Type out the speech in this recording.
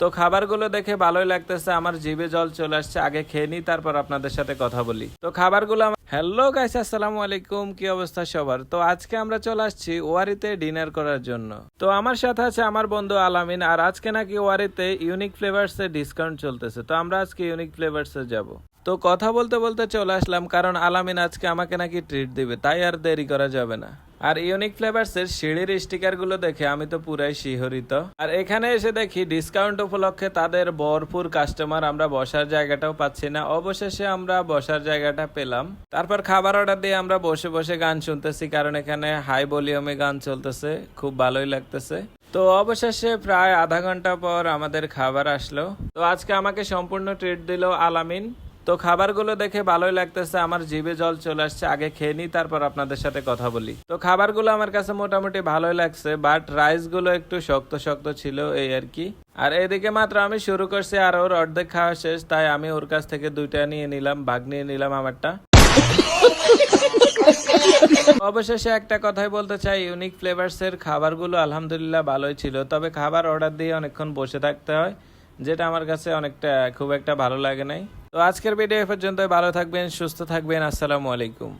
তো খাবারগুলো দেখে ভালোই লাগতেছে, আমার জিভে জল চলে আসছে। আগে খেয়ে নিই, তারপর আপনাদের সাথে কথা বলি। তো খাবারগুলো হ্যালো গাইস, আসসালামু আলাইকুম, কি অবস্থা সবার? তো আজকে আমরা চলে আসছি ওয়ারিতে ডিনার করার জন্য। তো আমার সাথে আছে আমার বন্ধু আলামিন, আর আজকে নাকি ওয়ারিতে ইউনিক ফ্লেভার্স এর ডিসকাউন্ট চলতেছে। তো আমরা আজকে ইউনিক ফ্লেভার্স এ যাব। তো কথা বলতে বলতে চলে আসলাম, কারণ আলামিন আজকে আমাকে নাকি ট্রিট দিবে, তাই আর দেরি করা যাবে না। আর ইউনিক ফ্লেভার্স এর সিঁড়ির স্টিকার গুলো দেখে আমি তো পুরাই শিহরিত। আর এখানে এসে দেখি ডিসকাউন্ট উপলক্ষে তাদের ভরপুর কাস্টমার, আমরা বসার জায়গাটাও পাচ্ছি না। অবশেষে আমরা বসার জায়গাটা পেলাম। তারপর খাবার অর্ডার দিয়ে আমরা বসে বসে গান শুনতেছি, কারণ এখানে হাই ভলিউমে গান চলতেছে, খুব ভালোই লাগতেছে। তো অবশেষে প্রায় আধা ঘন্টা পর আমাদের খাবার আসলো। তো আজকে আমাকে সম্পূর্ণ ট্রিট দিল আলামিন। তো খাবারগুলো দেখে ভালোই লাগতেছে, আমার জিভে জল চলে আসছে। আগে খেয়ে নিই, তারপর আপনাদের সাথে কথা বলি। তো খাবারগুলো আমার কাছে মোটামুটি ভালোই লাগছে, বাট রাইস গুলো একটু শক্ত শক্ত ছিল, এই আর কি। আর এদিকে মাত্র আমি শুরু করছি, আর ওর অর্ধেক খাওয়া শেষ, তাই আমি ওর কাছ থেকে দুইটা নিয়ে নিলাম, ভাগ নিয়ে নিলাম আমারটা। অবশেষে একটা কথাই বলতে চাই, ইউনিক ফ্লেভার্স এর খাবারগুলো আলহামদুলিল্লাহ ভালোই ছিল, তবে খাবার অর্ডার দিয়ে অনেকক্ষণ বসে থাকতে হয়, যেটা আমার কাছে অনেকটা খুব একটা ভালো লাগে নাই। তো আজকের ভিডিও এ পর্যন্ত, ভালো থাকবেন, সুস্থ থাকবেন, আসসালামু আলাইকুম।